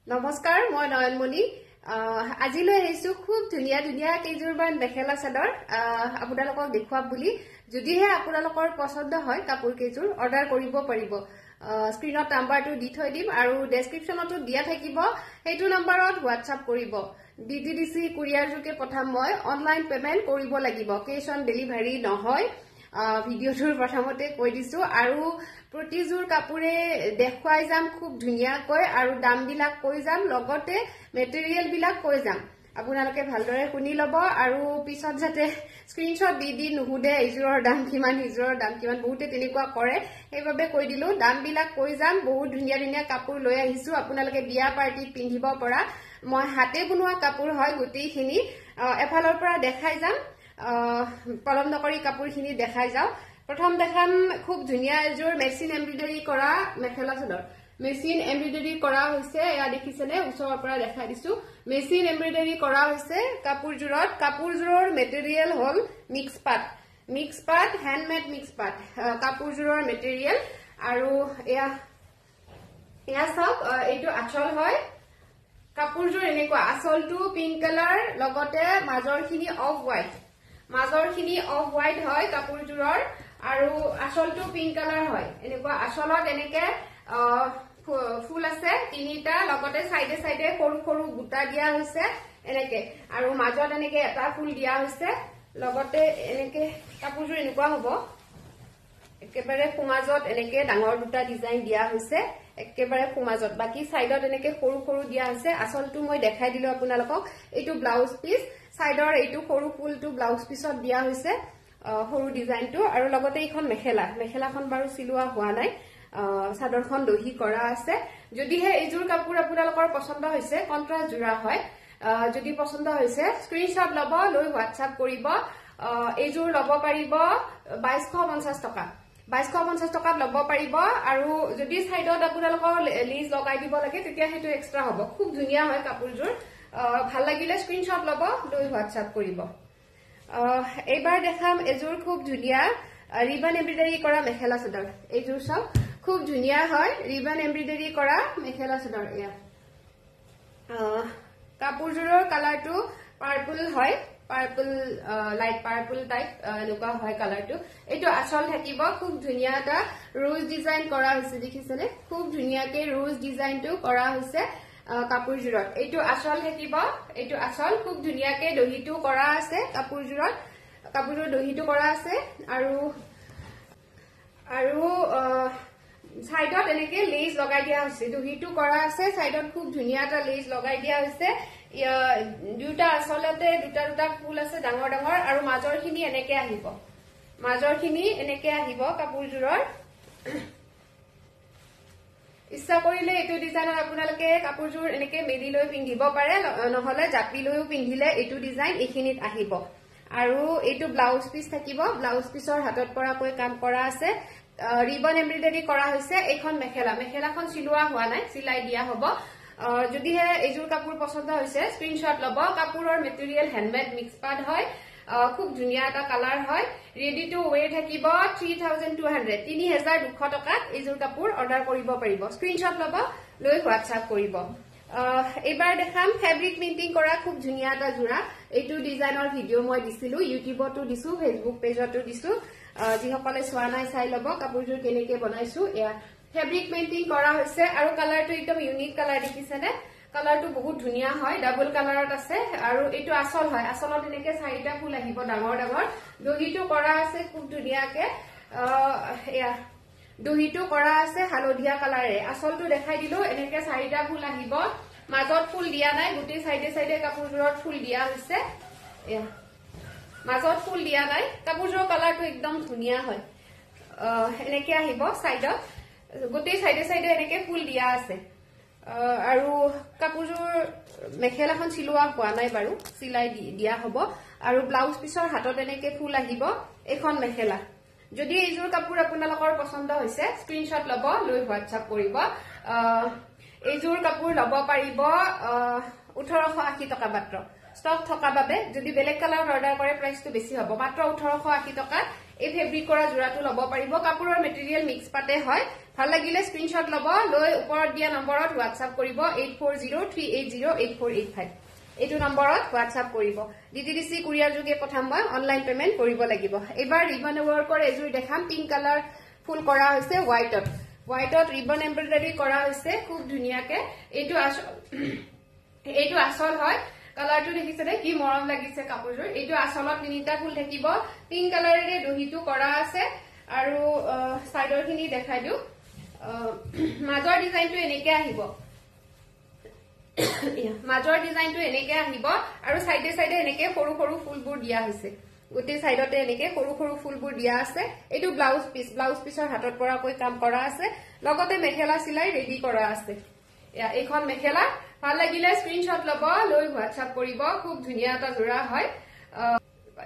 নমস্কাৰ মই নয়নমণি আজিলৈ আহিছো খুব ধুনিয়া ধুনিয়া কেইজোৰমান মেখেলা চাদৰ আপোনালোকক দেখুৱাব বুলি যদিহে আপোনালোকৰ পছন্দ হয় কাপোৰ কেইজোৰ অৰ্ডাৰ কৰিব পাৰিব স্ক্ৰিনত নাম্বাৰটো দি থৈ দিম আৰু ডেসক্ৰিপচনতো দিয়া থাকিব সেইটো নাম্বাৰত হোৱাটসঅ্যাপ কৰিব ডিটিডিসি কুৰিয়াৰ যোগে পঠাম মই অনলাইন পেমেন্ট কৰিব লাগিব কেশ অন ডেলিভাৰী নহয় ভিডিওটোৰ প্ৰথমতে কৈ দিছো আৰু প্ৰতিজোৰ কাপোৰে দেখুৱাই যাম খুব ধুনিয়াকৈ আৰু দাম বিলাক কৈ যাম লগতে মেটেৰিয়েল বিলাক কৈ যাম আপোনালোকে ভালদৰে শুনি লব আৰু পিছত যাতে স্ক্ৰিনশ্বট দি নুহুদে ইজোৰৰ দাম কিমান বহুতে তেনেকুৱা কৰে সেইভাবে কৈ দিলো দাম বিলাক কৈ যাম বহুত ধুনিয়া ধুনিয়া কাপোৰ লৈ আহিছো আপোনালোকে বিয়া পাৰ্টিত পিন্ধিব পৰা মই হাতে বনোৱা কাপোৰ হয় গোটেইখিনি এফালৰ পৰা দেখাই যাম পলম নকৰি কাপোৰখিনি দেখাই যাও প্ৰথম দেখাম খুব ধুনিয়া এজোৰ মেচিন এমব্ৰয়ডাৰী কৰা মেখেলা চাদৰ মেচিন এমব্ৰয়ডাৰী কৰা হৈছে এয়া দেখিছেনে ওচৰৰ পৰা দেখাই দিছো মেচিন এমব্ৰয়ডাৰী কৰা হৈছে কাপোৰজোৰৰ মেটেৰিয়েল হল মিক্স পাট হ্যান্ডমেড মিক্স পাট কাপোৰজোৰৰ মেটেৰিয়েল আৰু এয়া চাওক এইটো আচল হয় কাপোৰজোৰ এনেকুৱা আচলটো পিংক কালাৰ লগতে মাজৰখিনি অফ হোৱাইট হয় কাপোৰজোৰৰ আৰু আচলটো পিংক কালাৰ হয় এনেকুৱা আচলত এনেকে ফুল আছে তিনিটা লগতে সাইডে সাইডে সৰু সৰু গুটা দিয়া হৈছে এনেকে আৰু মাজত এনেকে এটা ফুল দিয়া হৈছে লগতে এনেকে কাপোৰজোৰ এনেকুৱা হ'ব একেবাৰে খুমাজত এনেকে ডাঙৰ দুটা ডিজাইন দিয়া হৈছে একেবাৰে খুমাজত বাকি সাইডত এনেকে সৰু সৰু দিয়া হৈছে আচলটো মই দেখাই দিলো আপোনালোকক এইটো ব্লাউজ পিস সাইডৰ এইটো সৰু ফুলটো ব্লাউজ পিছত দিয়া হৈছে সৰু ডিজাইনটো আৰু লগতে এইখন মেখেলাখন বাৰু চিলোৱা হোৱা নাই চাদৰখন দহি কৰা আছে যদিহে এইজোৰ কাপোৰ আপোনালোকৰ পছন্দ হৈছে কন্ট্ৰাস্ট জোৰা হয় যদি পছন্দ হৈছে স্ক্ৰিনশ্বট লব লৈ হোৱাটসঅ্যাপ কৰিব এইজোৰ লব পাৰিব 2250 টকা 2250 টকাত লব পাৰিব আৰু যদি সাইডত আপোনালোকৰ লিজ লগাই দিব লাগে তেতিয়া হেতু এক্সট্ৰা হ'ব খুব ধুনিয়া হয় কাপোৰজোৰ ভাল লাগিলে স্ক্ৰিনশ্বট লব লৈ হোৱাটসঅ্যাপ কৰিব এইবাৰ দেখাম এজোৰ খুব ধুনিয়া ৰিবন এমব্ৰয়ডাৰী কৰা মেখেলা চাদৰ এইজোৰ সব খুব ধুনিয়া হয় ৰিবন এমব্ৰয়ডাৰী কৰা মেখেলা চাদৰ এয়া কাপোৰজোৰৰ কালাৰটো পাৰ্পল হয় লাইট পাৰ্পল টাইপ এনেকুৱা হয় কালাৰটো এইটো আচল থাকিব খুব ধুনিয়া এটা ৰোজ ডিজাইন কৰা হৈছে দেখিছেনে খুব ধুনিয়াকে ৰোজ ডিজাইনটো কৰা হৈছে কাপোৰজোৰত এইটো আচল থাকিব এইটো আচল খুব ধুনিয়াকে দহিটো কৰা আছে কাপোৰজোৰৰ দহিটো কৰা আছে আৰু সাইডত এনেকে লেজ লগাই দিয়া হৈছে দহিটো কৰা আছে সাইডত খুব ধুনিয়া এটা লেজ লগাই দিয়া হৈছে দুটা আচলতে দুটা ফুল আছে ডাঙৰ ডাঙৰ আৰু মাজৰখিনি এনেকে আহিব কাপোৰজোৰৰ ইচ্ছা কৰিলে এইটো ডিজাইনত আপোনালোকে কাপোৰজোৰ এনেকে মেলি লৈ পিন্ধিব পাৰে নহলে জাপি লৈও পিন্ধিলে এইটো ডিজাইন এইখিনিত আহিব আৰু এইটো ব্লাউজ পিস থাকিব ব্লাউজ পিসৰ হাতত পৰাকৈ কাম কৰা আছে ৰিবন এমব্ৰয়ডাৰী কৰা হৈছে এইখন মেখেলাখন চিলোৱা হোৱা নাই চিলাই দিয়া হ'ব যদিহে এইজোৰ কাপোৰ পছন্দ হৈছে স্ক্ৰিনশ্বট লব কাপোৰৰ মেটেৰিয়েল হ্যান্ডমেড মিক্স পাট হয় খুব ধুনিয়া এটা কালাৰ হয় ৰেডি টু ওয়ে থাকিব 3200 টকাত এইজোৰ কাপোৰ অৰ্ডাৰ কৰিব পাৰিব স্ক্ৰিনশ্বট লব লৈ হোৱাটসঅ্যাপ কৰিব এবাৰ দেখাম ফেব্ৰিক প্ৰিন্টিং কৰা খুব ধুনিয়া এটা জোৰা এইটো ডিজাইনৰ ভিডিও মই দিছিলো ইউটিউবতো দিছো ফেসবুক পেজতো দিছো যিসকলে চোৱা নাই চাই লব কাপোৰজোৰ কেনেকে বনাইছো এয়া ফেব্ৰিক পেইন্টিং কৰা হৈছে আৰু কালাৰটো একদম ইউনিক কালাৰ দেখিছেনে কালাৰটো বহুত ধুনিয়া হয় ডাবল কালাৰত আছে আৰু এইটো আচল হয় আচলত এনেকে চাৰিটা ফুল আহিব ডাঙৰ ডাঙৰ দহিটো কৰা আছে খুব ধুনিয়াকে এয়া দহিটো কৰা আছে হালধীয়া কালাৰে আচলটো দেখাই দিলো এনেকে চাৰিটা ফুল আহিব মাজত ফুল দিয়া নাই গোটেই সাইডে সাইডে কাপোৰজোৰত ফুল দিয়া হৈছে এয়া মাজত ফুল দিয়া নাই কাপোৰজোৰৰ কালাৰটো একদম ধুনিয়া হয় এনেকে আহিব সাইডত গোটেই সাইডে সাইডে এনেকে ফুল দিয়া আছে আৰু কাপোৰজোৰ মেখেলাখন চিলোৱা হোৱা নাই বাৰু চিলাই দিয়া হ'ব আৰু ব্লাউজ পিসৰ হাতত এনেকে ফুল আহিব এখন মেখেলা যদি এইজোৰ কাপোৰ আপোনালোকৰ পছন্দ হৈছে স্ক্ৰিনশ্বট লব লৈ হোৱাটসঅ্যাপ কৰিব এইজোৰ কাপোৰ লব পাৰিব 1880 টকা মাত্ৰ ষ্টক থকা বাবে যদি বেলেগ কালাৰত অৰ্ডাৰ কৰে প্ৰাইসটো বেছি হ'ব মাত্ৰ 1880 টকাত এই ফেব্ৰিক কৰা জোৰাটো ল'ব পাৰিব কাপোৰৰ মেটেৰিয়েল মিক্স পাতে হয় ভাল লাগিলে স্ক্ৰিনশ্বট ল'ব লৈ ওপৰত দিয়া নম্বৰত হোৱাটছআপ কৰিব 8403808485 এইটো নম্বৰত হোৱাটছআপ কৰিব ডিটিডিসি কুৰিয়াৰ যোগে পঠাম মই অনলাইন পেমেন্ট কৰিব লাগিব এবাৰ ৰিবন ওয়াৰ্কৰ এজুৰ দেখাম পিংক কালাৰ ফুল কৰা হৈছে হোৱাইটত ৰিবন এমব্ৰয়ডাৰী কৰা হৈছে খুব ধুনিয়াকে এইটো আসল হয় কালাৰটো দেখিছেনে কি মৰম লাগিছে কাপোৰযোৰ এইটো আসলত তিনিটা ফুল থাকিব পিংক কালাৰেৰে দহিটো কৰা আছে আৰু সাইডৰ খিনি দেখাই দিও মাজৰ ডিজাইনটো এনেকে আহিব মাজৰ ডিজাইনটো এনেকে আহিব আৰু সাইডে সাইডে এনেকে সৰু সৰু ফুলবোৰ দিয়া হৈছে গোটে সাইডতে এনেকে সৰু সৰু ফুলবোৰ দিয়া আছে এইটো ব্লাউজ পিছৰ হাতত পৰাকৈ কাম কৰা আছে লগতে মেখেলা সিলাই ৰেডি কৰা আছে এইখন মেখেলা ভাল লাগিলে স্ক্ৰিনশ্বট ল'ব লৈ হোৱাটছআপ কৰিব খুব ধুনিয়া এটা জোৰা হয়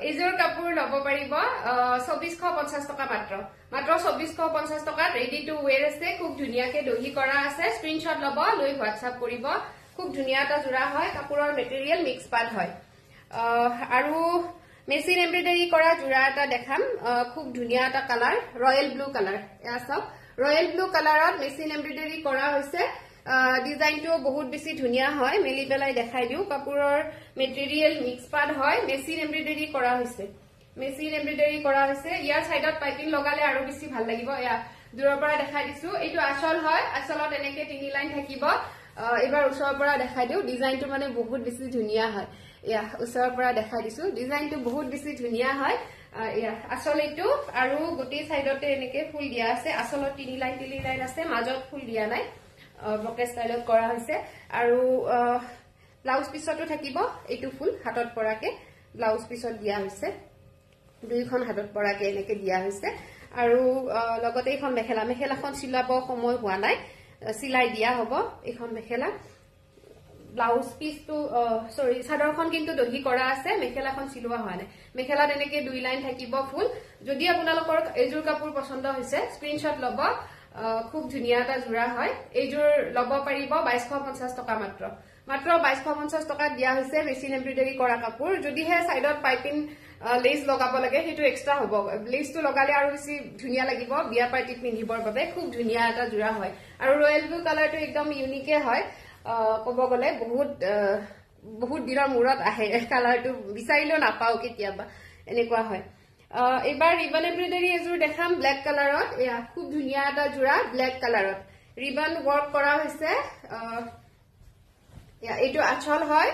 এইযোৰ কাপোৰ ল'ব পাৰিব 2450 টকা মাত্ৰ 2450 টকাত ৰেডি টু ওৱেৰ আছে খুব ধুনিয়াকে দহি কৰা আছে স্ক্ৰিনশ্বট ল'ব লৈ হোৱাটছআপ কৰিব খুব ধুনিয়া এটা জোৰা হয় কাপোৰৰ মেটেৰিয়েল মিক্স পাত হয় আৰু মেচিন এমব্ৰয়ডাৰী কৰা জোৰা এটা দেখাম খুব ধুনিয়া এটা কালাৰ ৰয়েল ব্লু কালাৰ এয়া সব ৰয়েল ব্লু কালাৰত মেচিন এমব্ৰয়ডাৰী কৰা হৈছে ডিজাইনটো বহুত বেছি ধুনিয়া হয় মেলি পেলাই দেখাই দিও কাপোৰৰ মেটেৰিয়েল মিক্স পাত হয় মেচিন এমব্ৰয়ডাৰী কৰা হৈছে ইয়াৰ সাইডত পাইপিং লগালে আৰু বেছি ভাল লাগিব এয়া দূৰৰ পৰা দেখাই দিছো এইটো আসল হয় আসলত এনেকে তিনি লাইন থাকিব এবাৰ ওচৰৰ পৰা দেখাই দিও ডিজাইনটো মানে বহুত বেছি ধুনিয়া হয় এয়া ওচৰৰ পৰা দেখাই দিছো ডিজাইনটো বহুত বেছি ধুনিয়া হয় এয়া আসল এইটো আৰু গোটে সাইডতে এনেকে ফুল দিয়া আছে আসলত তিনি লাইন আছে মাজত ফুল দিয়া নাই ব্ৰকেট ষ্টাইলত কৰা হৈছে আৰু ব্লাউজ পিছতো থাকিব এইটো ফুল হাতত পৰাকে ব্লাউজ পিছত দিয়া হৈছে দুইখন হাতত পৰাকে এনেকে দিয়া হৈছে আৰু লগতে এইখন মেখেলাখন চিলাব সময় হোৱা নাই সিলাই দিয়া হ'ব এইখন মেখেলা ব্লাউজ পিছটো সৰি চাদৰখন কিন্তু দহি কৰা আছে মেখেলাখন চিলোৱা হোৱা নাই মেখেলাত এনেকে দুই লাইন থাকিব ফুল যদি আপোনালোকৰ এইযোৰ কাপোৰ পছন্দ হৈছে স্ক্ৰিনশ্বট ল'ব খুব ধুনিয়া এটা জোৰা হয় এইযোৰ ল'ব পাৰিব 2250 টকা মাত্ৰ 2250 টকা দিয়া হৈছে মেচিন এমব্ৰয়ডাৰী কৰা কাপোৰ যদিহে সাইডত পাইপিং লেস লগাব লাগে হেতু এক্সট্ৰা হ'ব লেসটো লগালে আৰু বেছি ধুনিয়া লাগিব বিয়া পাৰ্টিত পিন্ধিবৰ বাবে খুব ধুনিয়া এটা জোৰা হয় আৰু ৰয়েল ব্লু কালাৰটো একদম ইউনিকে হয় কব গলে বহুত দিনৰ মূৰত আহে কালাৰটো বিচাৰিলেও নাপাও কেতিয়াবা এনেকুৱা হয় এবাৰ ৰিবন এমব্ৰয়ডাৰী এজুৰ দেখাম ব্ল্যাক কালাৰত এয়া খুব ধুনিয়া এটা জোৰা ব্ল্যাক কালাৰত ৰিবন ওয়াৰ্ক কৰা হৈছে এয়া এইটো আচল হয়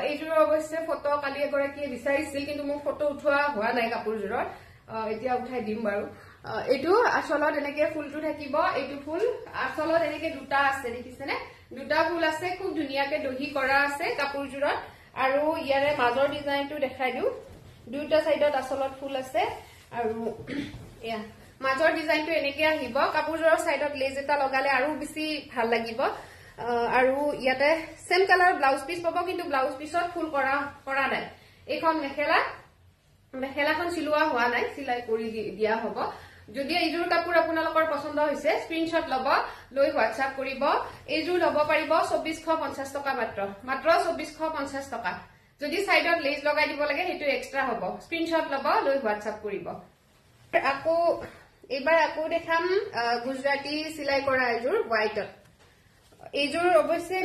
এইযোৰ অৱশ্যে ফটো কালি এগৰাকীয়ে বিচাৰিছিল কিন্তু মোৰ ফটো উঠোৱা হোৱা নাই কাপোৰযোৰৰ এতিয়া উঠাই দিম বাৰু এইটো আসলত এনেকে ফুলটো থাকিব এইটো ফুল আসলত এনেকে দুটা আছে দেখিছেনে দুটা ফুল আছে খুব ধুনিয়াকে দহি কৰা আছে কাপোৰযোৰত আৰু ইয়াৰে মাজৰ ডিজাইনটো দেখাই দিও দুটা সাইডত আসলত ফুল আছে আৰু এয়া মাজৰ ডিজাইনটো এনেকে আহিব কাপোৰযোৰৰ সাইডত লেজ এটা লগালে আৰু বেছি ভাল লাগিব আৰু ইয়াতে সেম কালাৰ ব্লাউজ পিস পাব কিন্তু ব্লাউজ পিছত ফুল কৰা নাই এইখন মেখেলাখন চিলোৱা হোৱা নাই সিলাই কৰি দিয়া হ'ব যদি এইযোৰ কাপোৰ আপোনালোকৰ পছন্দ হৈছে স্ক্ৰিনশ্বট ল'ব লৈ হোৱাটছআপ কৰিব এইযোৰ ল'ব পাৰিব 2450 টকা মাত্ৰ 2450 টকা যদি সাইডত লেজ লগাই দিব লাগে হেতু এক্সট্ৰা হ'ব স্ক্ৰিনশ্বট ল'ব লৈ হোৱাটছআপ কৰিব এবাৰ আকৌ দেখাম গুজৰাটী সিলাই কৰা এইযোৰ হোৱাইটত এইযোৰ অৱশ্যে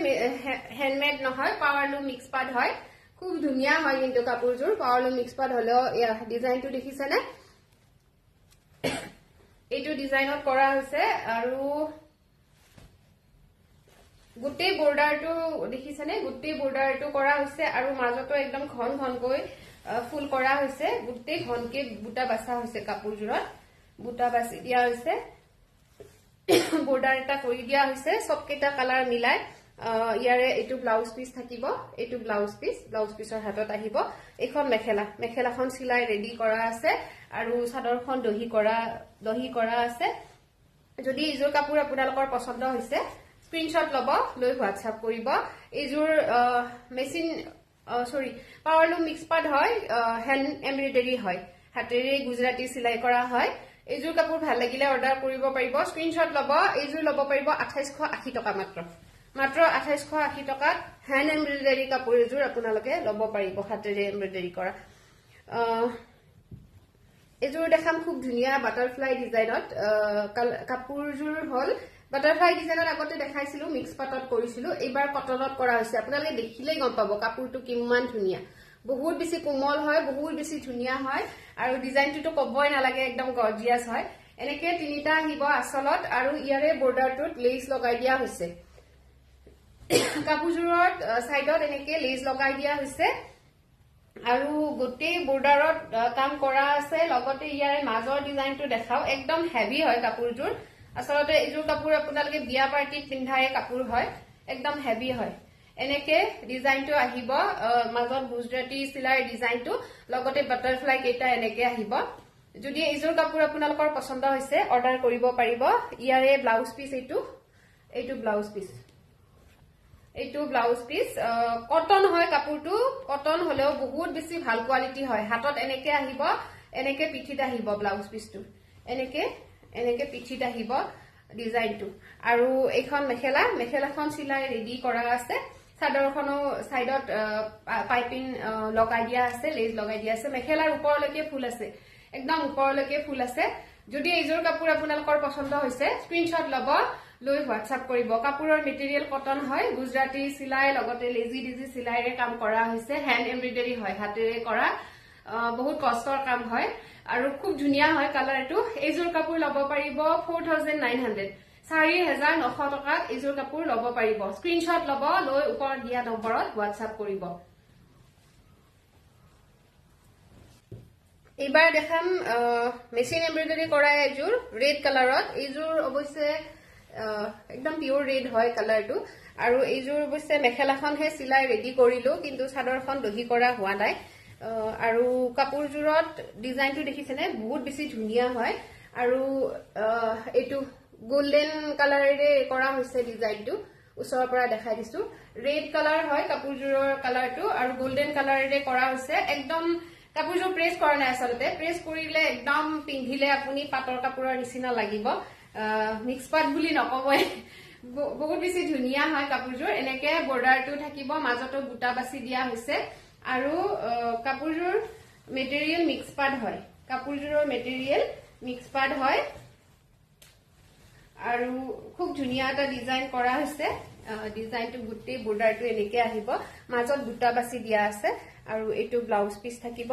হ্যান্ডমেড নহয় পাৱাৰলুম মিক্স পাড হয় খুব ধুনিয়া হয় কিন্তু কাপোৰযোৰ পাৱাৰলুম মিক্স পাড হলেও এয়া ডিজাইনটো দেখিছেনে এইটো ডিজাইনত কৰা হৈছে আৰু গুটে বৰ্ডাৰটো দেখিছেনে গুটে বৰ্ডাৰটো কৰা হৈছে আৰু মাজতো একদম ঘনকৈ ফুল কৰা হৈছে গুটে ঘনকে বুটা বাছা হৈছে কাপোৰযোৰত বুটা বাছি দিয়া হৈছে বৰ্ডাৰ এটা কৰি দিয়া হৈছে সবকেটা কালাৰ মিলাই ইয়াৰে এইটো ব্লাউজ পিস থাকিব এইটো ব্লাউজ পিছৰ হাতত আহিব এখন মেখেলাখন সিলাই ৰেডি কৰা আছে আৰু চাদৰখন দহি কৰা আছে যদি এইযোৰ কাপোৰ আপোনালোকৰ পছন্দ হৈছে স্ক্ৰিনশ্বট ল'ব লৈ হোৱাটছআপ কৰিব এইযোৰ মেচিন পাৱাৰলুম মিক্স পাড হয় হ্যান্ড এমব্ৰয়ডাৰী হয় হাতেৰে গুজৰাটী সিলাই কৰা হয় এইযোৰ কাপোৰ ভাল লাগিলে অৰ্ডাৰ কৰিব পাৰিব স্ক্ৰিনশ্বট ল'ব এইযোৰ ল'ব পাৰিব 2880 টকা মাত্ৰ 2880 টকাত হ্যান্ড এমব্ৰয়ডাৰী কাপোৰ এযোৰ আপোনালোকে ল'ব পাৰিব হাতেৰে এমব্ৰয়ডাৰী কৰা এযোৰ দেখাম খুব ধুনিয়া বাটাৰফ্লাই ডিজাইনত কাপোৰযোৰ হল বাটাৰফ্লাই ডিজাইনত আগতে দেখাইছিলো মিক্স পাটত কৰিছিলো এইবাৰ কটনত কৰা হৈছে আপোনালোকে দেখিলেই গম পাব কাপোৰটো কিমান ধুনিয়া বহুত বেছি কোমল হয় বহুত বেছি ধুনিয়া হয় আৰু ডিজাইনটো কবই নালাগে একদম গৰ্জিয়াস হয় এনেকে তিনিটা আহিব আসলত আৰু ইয়াৰে বৰ্ডাৰটোত লেস লগাই দিয়া হৈছে কাপোৰযোৰত সাইডত এনেকে লেস লগাই দিয়া হৈছে আৰু গোটেই বৰ্ডাৰত কাম কৰা আছে লগতে ইয়াৰে মাজৰ ডিজাইনটো দেখাও একদম হেভি হয় কাপোৰযোৰ আসলতে এইযোৰ কাপোৰ আপোনালোকে বিয়া পাৰ্টিত পিন্ধাই কাপোৰ হয় একদম হেভি হয় এনেকে ডিজাইনটো আহিব মাজত গুজৰাটী সিলাই ডিজাইনটো লগতে বাটাৰফ্লাই কেটা এনেকে আহিব যদি এইযোৰ কাপোৰ আপোনালোকৰ পছন্দ হৈছে অৰ্ডাৰ কৰিব পাৰিব ইয়াৰে ব্লাউজ পিস এইটো ব্লাউজ পিস কটন হয় কাপোৰটো কটন হলেও বহুত বেছি ভাল কোৱালিটি হয় হাতত এনেকে আহিব এনেকে পিঠিত আহিব ব্লাউজ পিসটো এনেকে পিঠিত আহিব ডিজাইনটো আৰু এইখন মেখেলাখন সিলাই ৰেডি কৰা আছে চাদৰখনো সাইডত পাইপিং লগাই দিয়া আছে লেজ লগাই দিয়া আছে মেখেলাৰ ওপৰলৈকে ফুল আছে একদম ওপৰলৈকে ফুল আছে যদি এইযোৰ কাপোৰ আপোনালোকৰ পছন্দ হৈছে স্ক্ৰিনশ্বট লব লৈ হোৱাটসঅ্যাপ কৰিব কাপোৰৰ মেটেৰিয়েল কটন হয় গুজৰাটী সিলাই লগতে লেজি ডিজি সিলাইৰে কাম কৰা হৈছে হ্যান্ড এমব্ৰয়ডাৰী হয় হাতেৰে কৰা বহুত কষ্টৰ কাম হয় আৰু খুব ধুনিয়া হয় কালাৰটো এইযোৰ কাপোৰ লব পাৰিব 4900 4900 টকাত এইযোৰ কাপোৰ লব পাৰিব স্ক্ৰিনশ্বট লব লৈ ওপৰত দিয়া নম্বৰত হোৱাটসঅ্যাপ কৰিব এইবাৰ দেখাম মেচিন এমব্ৰয়ডাৰী কৰা এযোৰ ৰেড কালাৰত এইযোৰ অৱশ্যে একদম পিওৰ ৰেড হয় কালাৰটো আৰু এইযোৰ অৱশ্যে মেখেলাখনহে সিলাই ৰেডি কৰিলো কিন্তু চাদৰখন দহি কৰা হোৱা নাই আৰু কাপোৰযোৰত ডিজাইনটো দেখিছেনে বহুত বেছি ধুনিয়া হয় আৰু এইটো গোল্ডেন কালাৰেৰে কৰা হৈছে ডিজাইনটো ওচৰৰ পৰা দেখাই দিছো ৰেড কালাৰ হয় কাপোৰযোৰৰ কালাৰটো আৰু গোল্ডেন কালাৰেৰে কৰা হৈছে একদম কাপোৰযোৰ প্ৰেছ কৰা নাই আসলতে প্ৰেছ কৰিলে একদম পিন্ধিলে আপুনি পাটৰ কাপোৰৰ নিচিনা লাগিব মিক্স পাট বুলি নকবই বহুত বেছি ধুনিয়া হয় কাপোৰযোৰ এনেকে বৰ্ডাৰটো থাকিব মাজতো বুটা বাছি দিয়া হৈছে আৰু কাপোৰযোৰ মেটেৰিয়েল মিক্স পাট হয় কাপোৰযোৰৰ মেটেৰিয়েল মিক্স পাট হয় আৰু খুব ধুনিয়া এটা ডিজাইন কৰা হৈছে ডিজাইনটো গোটেই বৰ্ডাৰটো এনেকে আহিব মাজত বুটা বাছি দিয়া আছে আৰু এইটো ব্লাউজ পিস থাকিব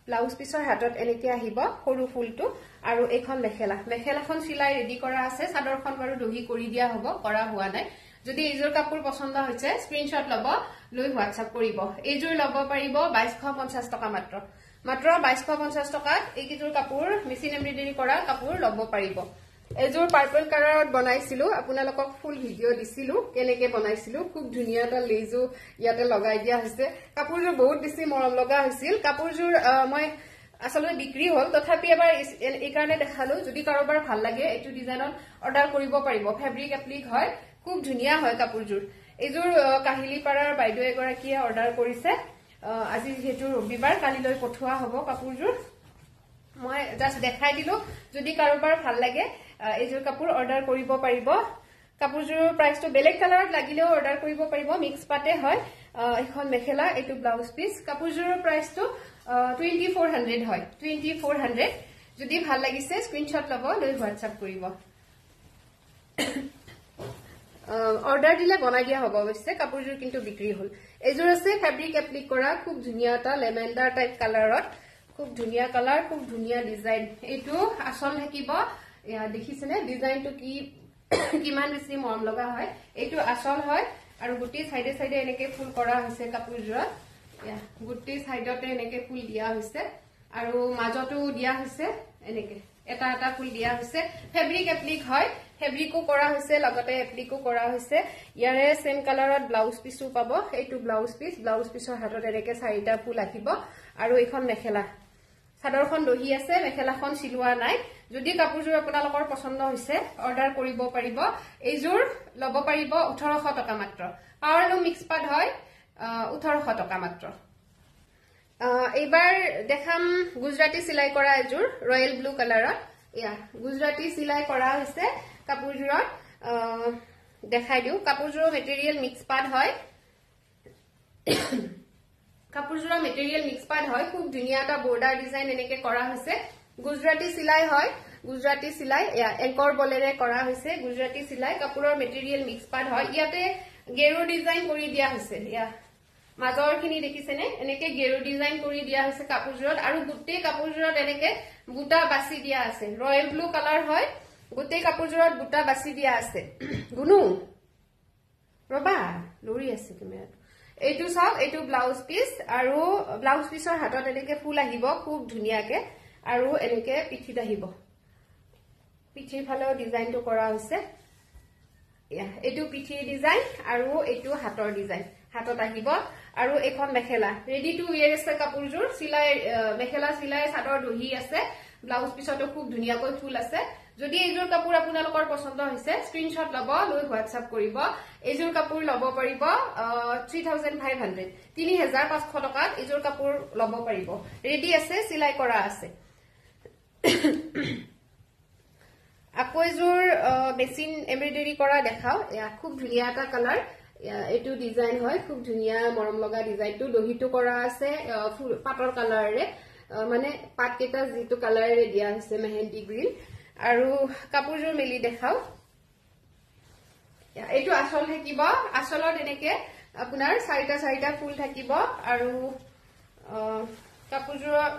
ব্লাউজ পিসৰ হাতত এনেকে আহিব সৰু ফুলটো আৰু এখন মেখেলাখন সিলাই ৰেডি কৰা আছে চাদৰখন বাৰু দহি কৰি দিয়া হ'ব কৰা হোৱা নাই যদি এইযোৰ কাপোৰ পছন্দ হৈছে স্ক্ৰিনশ্বট লব লৈ হোৱাটসঅ্যাপ কৰিব এইযোৰ লব পাৰিব 2250 টকা মাত্ৰ 2250 টকাত এইযোৰ কাপোৰ মেচিন এমব্ৰয়ডাৰী কৰা কাপোৰ লব পাৰিব এযোৰ পাৰ্পল কালাৰত বনাইছিলো আপোনালোকক ফুল ভিডিও দিছিলো কেনেকে বনাইছিলো খুব ধুনিয়া এটা লেজো ইয়াতে লগাই দিয়া হৈছে কাপোৰযোৰ বহুত বেছি মৰম লগা হৈছিল কাপোৰযোৰ মই আসলে বিক্ৰী হল তথাপি এবাৰ এই কাৰণে দেখালো যদি কাৰোবাৰ ভাল লাগে এইটো ডিজাইনত অৰ্ডাৰ কৰিব পাৰিব ফেব্ৰিক এপ্লিক হয় খুব ধুনিয়া হয় কাপোৰযোৰ এইযোৰ কাহিলিপাৰাৰ বাইদেউ এগৰাকীয়ে অৰ্ডাৰ কৰিছে আজি যেহেতু ৰবিবাৰ কালিলৈ পঠোৱা হ'ব কাপোৰযোৰ মই জাস্ট দেখাই দিলো যদি কাৰোবাৰ ভাল লাগে এইযোৰ কাপোৰ অৰ্ডাৰ কৰিব পাৰিব কাপোৰযোৰৰ প্ৰাইসটো বেলেগ কালাৰত লাগিলেও অৰ্ডাৰ কৰিব পাৰিব মিক্স পাটে হয় এখন মেখেলা এইটো ব্লাউজ পিস কাপোৰযোৰৰ প্ৰাইসটো 2400 হয় 2400 যদি ভাল লাগিছে স্ক্ৰিনশ্বট লব লৈ হোৱাটসঅ্যাপ কৰিব অৰ্ডাৰ দিলে বনাই দিয়া হ'ব অৱশ্যে কাপোৰযোৰ কিন্তু বিক্ৰী হল এইযোৰ আছে ফেব্ৰিক এপ্লিক কৰা খুব ধুনিয়া এটা লেভেণ্ডাৰ টাইপ কালাৰত খুব ধুনিয়া কালাৰ খুব ধুনিয়া ডিজাইন এইটো আসল থাকিব দেখিছেনে ডিজাইনটো কি কিমান বেছি মৰম লগা হয় এইটো আসল হয় আৰু গুটি সাইডে সাইডে এনেকে ফুল কৰা হৈছে কাপোৰযোৰত গুটি সাইডতে এনেকে ফুল দিয়া হৈছে আৰু মাজতো দিয়া হৈছে এনেকে এটা এটা ফুল দিয়া হৈছে ফেব্ৰিক এপ্লিক হয় ফেব্ৰিকো কৰা হৈছে লগতে এপ্লিকো কৰা হৈছে ইয়াৰে সেম কালাৰত ব্লাউজ পিসও পাব এইটো ব্লাউজ পিসৰ হাতত এনেকে চাৰিটা ফুল আহিব আৰু এইখন মেখেলা চাদৰখন দহি আছে মেখেলাখন সিলোৱা নাই যদি কাপোৰযোৰ আপোনালোকৰ পছন্দ হৈছে অৰ্ডাৰ কৰিব পাৰিব এইযোৰ লব পাৰিব 1800 টকা মাত্ৰ পাৱাৰলুম মিক্স পাট হয় 1800 টকা মাত্ৰ এইবাৰ দেখাম গুজৰাটী সিলাই কৰা এযোৰ ৰয়েল ব্লু কালাৰত গুজৰাটী সিলাই কৰা হৈছে কাপোৰযোৰত দেখাই দিও কাপোৰযোৰৰ মেটেৰিয়েল মিক্স পাট হয় কাপোৰজোৰা মেটেৰিয়েল মিক্স পাট হয় খুব ধুনীয়া এটা বৰ্ডাৰ ডিজাইন এনেকে কৰা হৈছে গুজৰাটী সিলাই হয় গুজৰাটী সিলাই এংকৰ বলেৰে কৰা হৈছে গুজৰাটী সিলাই কাপোৰৰ মেটেৰিয়েল মিক্স পাট হয় ইয়াতে গেৰু ডিজাইন কৰি দিয়া হৈছে মাজৰখিনি দেখিছেনে এনেকে গেৰু ডিজাইন কৰি দিয়া হৈছে কাপোৰজোৰত আৰু গোটেই কাপোৰজোৰত এনেকে বুটা বাছি দিয়া আছে ৰয়েল ব্লু কালাৰ হয় গোটেই কাপোৰজোৰত বুটা বাছি দিয়া আছে গুনু ৰবা লৰি আছে কেমেৰাটো এইটো চাওক এইটো ব্লাউজ পিস আৰু ব্লাউজ পিসৰ হাতত এনেকে ফুল আহিব খুব ধুনীয়াকে আৰু এনেকে পিঠিত আহিব পিঠিৰ ফালেও ডিজাইনটো কৰা হৈছে এইটো পিঠিৰ ডিজাইন আৰু এইটো হাতৰ ডিজাইন হাতত আহিব আৰু এখন মেখেলা ৰেডি টু ওয়্যাৰ আছে কাপোৰজোৰ সিলাই মেখেলা সিলাই চাদৰ দহি আছে ব্লাউজ পিছতো খুব ধুনীয়াকৈ ফুল আছে যদি এইজোৰ কাপোৰ আপোনালোকৰ পছন্দ হৈছে স্ক্ৰিনশ্বট লব লৈ হোৱাটসঅ্যাপ কৰিব এইজোৰ কাপোৰ লব পাৰিব 3500 3500 টকাত এইজোৰ কাপোৰ লব পাৰিব ৰেডি আছে সিলাই কৰা আছে আকৌ এইজোৰ মেচিন এমব্ৰয়ডাৰী কৰা দেখাও খুব ধুনীয়া এটা কালাৰ এইটো ডিজাইন হয় খুব ধুনীয়া মৰম লগা ডিজাইনটো দহিটো কৰা আছে পাটৰ কালাৰৰে মানে পাট কেটা যেটো কালাৰৰে দিয়া হৈছে মেহেন্দি গ্ৰীন আৰু কাপোৰজোৰ মেলি দেখাও এইটো আসল থাকিব আসলত এনেকে আপোনাৰ চাৰিটা ফুল থাকিব আৰু কাপোৰজোৰৰ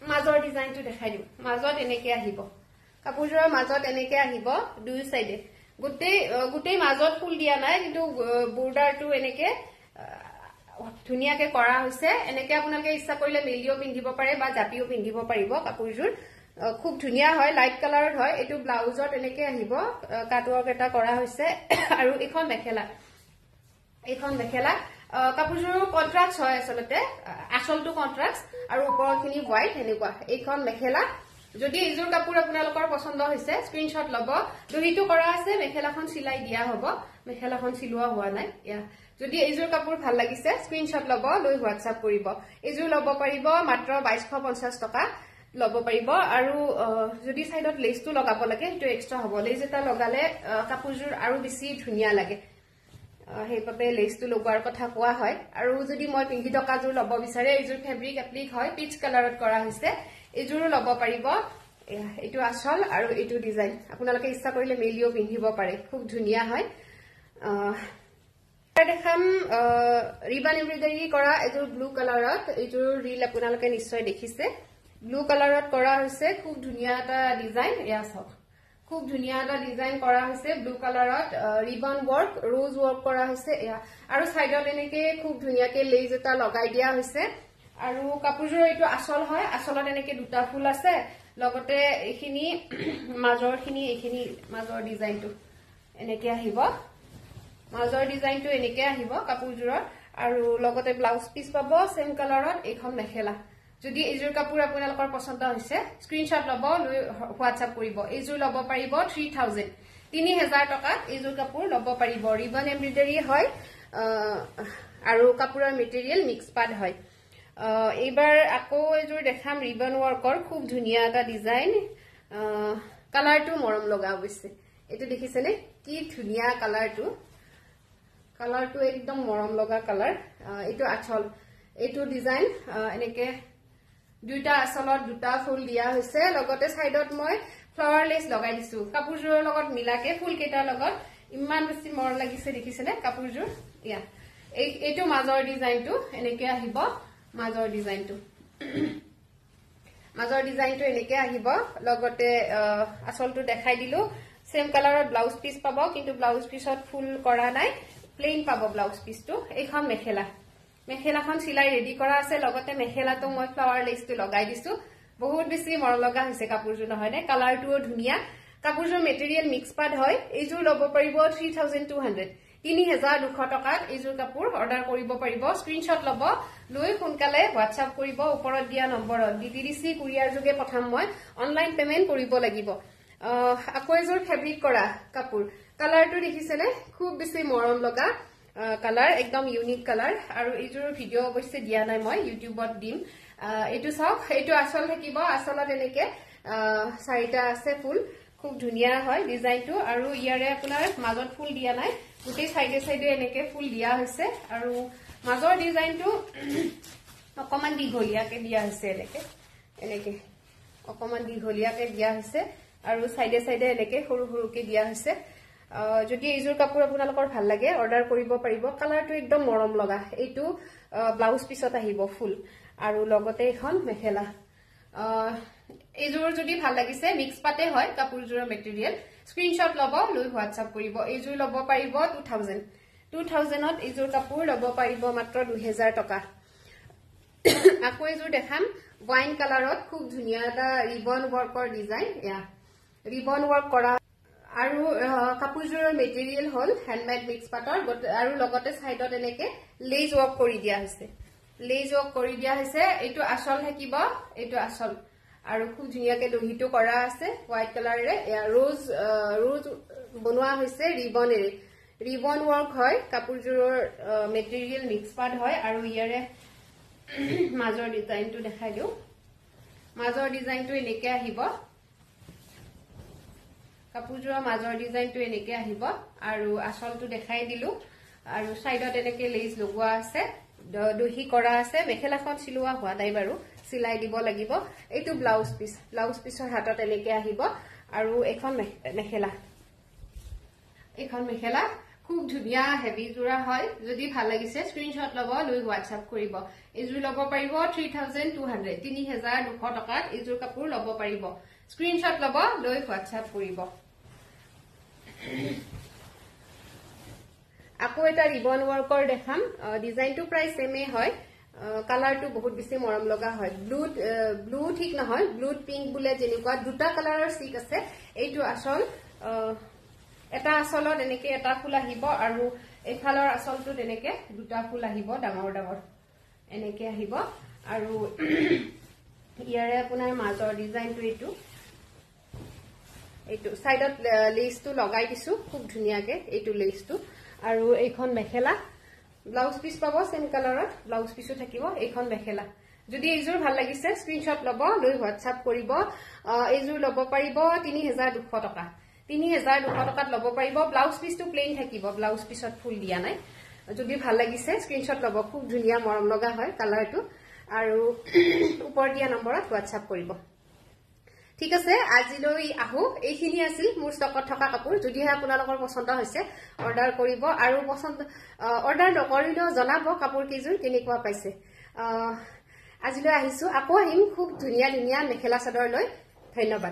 মাজৰ ডিজাইনটো দেখাই দিম মাজত এনেকে আহিব কাপোৰজোৰৰ মাজত এনেকে আহিব দুই সাইডে গোটেই মাজত ফুল দিয়া নাই কিন্তু বৰ্ডাৰটো এনেকে ধুনীয়াকে কৰা হৈছে এনেকে আপোনালোকে ইচ্ছা কৰিলে মেলিও পিন্ধিব পাৰে বা জাপিও পিন্ধিব পাৰিব কাপোৰজোৰ খুব ধুনীয়া হয় লাইট কালাৰত হয় এইটো ব্লাউজত এনেকে আহিব কাটৱৰ্ক এটা কৰা হৈছে আৰু এখন মেখেলা কাপোৰজোৰ কন্ট্ৰাস্ট হয় আসলতে আসলটো কন্ট্ৰাস্ট আৰু ওপৰখিনি হোৱাইট হেনেকুৱা এইখন মেখেলা যদি এইজোৰ কাপোৰ আপোনালোকৰ পছন্দ হৈছে স্ক্ৰিনশ্বট লব দহিটো কৰা আছে মেখেলাখন সিলাই দিয়া হ'ব মেখেলাখন সিলোৱা হোৱা নাই যদি এইজোৰ কাপোৰ ভাল লাগিছে স্ক্ৰিনশ্বট লব লৈ হোৱাটসঅ্যাপ কৰিব এইজোৰ লব পাৰিব মাত্ৰ 2250 টকা লব পাৰিব আৰু যদি সাইডত লেসটো লগাব লাগে এটো এক্সট্ৰা হ'ব লেস এটা লগালে কাপোৰজোৰ আৰু বেছি ধুনীয়া লাগে হেইপাবে লেসটো লগোৱাৰ কথা কোৱা হয় আৰু যদি মই পিন্ধি টকাজোৰ লব বিচাৰে এইজোৰ ফেব্ৰিক এপ্লিক হয় পিচ কালাৰত কৰা হৈছে এইজোৰো লব পাৰিব এইটো আসল আৰু এইটো ডিজাইন আপোনালোকে ইচ্ছা কৰিলে মেলিও পিন্ধিব পাৰে খুব ধুনীয়া হয় দেখাম ৰিবন এমব্ৰয়ডাৰী কৰা এইজোৰ ব্লু কালাৰত এইজোৰ ৰিল আপোনালোকে নিশ্চয় দেখিছে ব্লু কালাৰত কৰা হৈছে খুব ধুনীয়া এটা ডিজাইন চাওক খুব ধুনীয়া এটা ডিজাইন কৰা হৈছে ব্লু কালাৰত ৰিবন ওয়াৰ্ক ৰোজ ওয়াৰ্ক কৰা হৈছে আৰু সাইডত এনেকে খুব ধুনীয়াকে লেজ এটা লগাই দিয়া হৈছে আৰু কাপোৰজোৰ এইটো আসল হয় আসলত এনেকে দুটা ফুল আছে লগতে এইখিনি মাজৰ ডিজাইনটো এনেকে আহিব মাজৰ ডিজাইনটো এনেকে আহিব কাপোৰজোৰৰ আৰু লগতে ব্লাউজ পিস পাব সেম কালাৰত এইখন মেখেলা যদি এইজোৰ কাপোৰ আপোনালোকৰ পছন্দ হৈছে স্ক্ৰিনশ্বট লব লৈ হোৱাটসঅ্যাপ কৰিব এইজোৰ লব পাৰিব 3000 টকাত এইজোৰ কাপোৰ লব পাৰিব ৰিবন এমব্ৰয়ডাৰী হয় আৰু কাপোৰৰ মেটেৰিয়েল মিক্স পাট হয় এইবাৰ আকৌ এইজোৰ দেখাম ৰিবন ওয়াৰ্কৰ খুব ধুনীয়া এটা ডিজাইন কালাৰটো মৰম লগা হৈছে এটো দেখিছেনে কি ধুনীয়া কালাৰটো একদম মৰম লগা কালাৰ এটো আচল এটো ডিজাইন এনেকে দুটা আসলত দুটা ফুল দিয়া হৈছে লগতে সাইডত মই ফ্লাৱাৰ লেস লগাই দিছো কাপোৰজোৰৰ লগত মিলাকে ফুল কেটাৰ লগত ইমান বেছি মৰম লাগিছে দেখিছেনে কাপোৰজোৰ এইটো মাজৰ ডিজাইনটো এনেকে আহিব মাজৰ ডিজাইনটো এনেকে আহিব লগতে আসলটো দেখাই দিলো সেম কালাৰত ব্লাউজ পিস পাব কিন্তু ব্লাউজ পিছত ফুল কৰা নাই প্লেন পাব ব্লাউজ পিসটো এইখন মেখেলাখন সিলাই ৰেডি কৰা আছে লগতে মেখেলাটো মই ফ্লাৱাৰ লেসটো লগাই দিছো বহুত বেছি মৰম লগা হৈছে কাপোৰজোৰ নহয় নে কালাৰটোও ধুনীয়া কাপোৰজোৰ মেটেৰিয়েল মিক্স পাট হয় এইজোৰ লব পাৰিব 3200 3200 টকাত এইজোৰ কাপোৰ অৰ্ডাৰ কৰিব পাৰিব স্ক্ৰিনশ্বট লব লৈ সোনকালে হোৱাটসঅ্যাপ কৰিব ওপৰত দিয়া নম্বৰত ডিটিডিসি কুৰিয়াৰ যোগে পঠাম মই অনলাইন পেমেন্ট কৰিব লাগিব আকৌ এইজোৰ ফেব্ৰিক কৰা কাপোৰ কালাৰটো দেখিছেনে খুব বেছি মৰম লগা কালাৰ একদম ইউনিক কালাৰ আৰু এইজোৰ ভিডিও অৱশ্যে দিয়া নাই মই ইউটিউবত দিম এইটো চাওক এইটো আসল থাকিব আসলত এনেকে চাৰিটা আছে ফুল খুব ধুনিয়া হয় ডিজাইনটো আৰু ইয়াৰে আপোনাৰ মাজত ফুল দিয়া নাই গোটেই সাইডে সাইডে এনেকে ফুল দিয়া হৈছে আৰু মাজৰ ডিজাইনটো অকমান দীঘলীয়াকে দিয়া হৈছে এনেকে অকমান দীঘলীয়াকে দিয়া হৈছে আৰু সাইডে সাইডে এনেকে সৰু সৰুকে দিয়া হৈছে যদি এইযোৰ কাপোৰ আপোনালোকৰ ভাল লাগে অৰ্ডাৰ কৰিব পাৰিব কালাৰটো একদম মৰম লগা এইটো ব্লাউজ পিছত আহিব ফুল আৰু লগতে এখন মেখেলা এইযোৰ যদি ভাল লাগিছে মিক্স পাতে হয় কাপোৰযোৰৰ মেটেৰিয়েল স্ক্ৰিনশ্বট ল'ব লৈ হোৱাটছআপ কৰিব এইযোৰ ল'ব পাৰিব 2000ত এইযোৰ কাপোৰ ল'ব পাৰিব মাত্ৰ 2000 টকা আকৌ এইযোৰ দেখাম ওয়াইন কালাৰত খুব ধুনিয়া এটা ৰিবন ওয়াৰ্কৰ ডিজাইন ইয়া ৰিবন ওয়াৰ্ক কৰা আৰু কাপোৰযোৰৰ মেটেৰিয়েল হল হ্যান্ডমেড মিক্স পাটৰ আৰু লগতে সাইডত এনেকে লেজ ওয়াৰ্ক কৰি দিয়া হৈছে এইটো আসল থাকিব এইটো আসল আৰু খুব ধুনিয়াকে দহিটো কৰা আছে হোৱাইট কালাৰেৰে ৰোজ বনোৱা হৈছে ৰিবনেৰে ৰিবন ওয়াৰ্ক হয় কাপোৰযোৰৰ মেটেৰিয়েল মিক্স পাট হয় আৰু ইয়াৰে মাজৰ ডিজাইনটো দেখাই দিও মাজৰ ডিজাইনটো এনেকে আহিব কাপোৰযোৰৰ মাজৰ ডিজাইনটো এনেকে আহিব আৰু আসলটো দেখাই দিলো আৰু সাইডত এনেকে লেজ লগোৱা আছে দহি কৰা আছে মেখেলাখন চিলোৱা হোৱা নাই বাৰু সিলাই দিব লাগিব এইটো ব্লাউজ পিছৰ হাতত এনেকে আহিব আৰু এখন মেখেলা খুব ধুনিয়া হেভি জোৰা হয় যদি ভাল লাগিছে স্ক্ৰিনশ্বট ল'ব লৈ হোৱাটছআপ কৰিব এইযোৰ ল'ব পাৰিব 3200 টকাত এইযোৰ কাপোৰ ল'ব পাৰিব স্ক্ৰিনশ্বট ল'ব লৈ হোৱাটছআপ কৰিব আকৌ এটা ৰিবন ওয়াৰ্কৰ দেখাম ডিজাইনটো প্ৰায় সেমে হয় কালাৰটো বহুত বেছি মৰম লগা হয় ব্লু ঠিক নহয় ব্লু পিংক বুলে যেনেকুৱা দুটা কালাৰৰ সিক আছে এইটো আসল এটা আসলত এনেকে এটা ফুল আহিব আৰু এফালৰ আসলটো এনেকে দুটা ফুল আহিব ডাঙৰ ডাঙৰ এনেকে আহিব আৰু ইয়াৰে আপোনাৰ মাজৰ ডিজাইনটো এইটো সাইডত লেজটো লগাই দিছো খুব ধুনিয়াকে এইটো লেজটো আৰু এইখন মেখেলা ব্লাউজ পিস পাব সেম কালাৰত ব্লাউজ পিসও থাকিব এইখন মেখেলা যদি এইযোৰ ভাল লাগিছে স্ক্ৰিনশ্বট ল'ব লৈ হোৱাটছআপ কৰিব এইযোৰ ল'ব পাৰিব 3200 টকা 3200 টকাত ল'ব পাৰিব ব্লাউজ পিসটো প্লেন থাকিব ব্লাউজ পিছত ফুল দিয়া নাই যদি ভাল লাগিছে স্ক্ৰিনশ্বট ল'ব খুব ধুনিয়া মৰম লগা হয় কালাৰটো আৰু ওপৰ দিয়া নম্বৰত হোৱাটছআপ কৰিব ঠিক আছে আজিলৈ আহো এইখিনি আছিল মোৰ ষ্টকত থকা কাপোৰ যদিহে আপোনালোকৰ পছন্দ হৈছে অৰ্ডাৰ কৰিব আৰু অৰ্ডাৰ নকৰিলেও জনাব কাপোৰ কিযোৰ কেনেকুৱা পাইছে আজিলৈ আহিছো আকৌ আহিম খুব ধুনিয়া মেখেলা চাদৰ লৈ ধন্যবাদ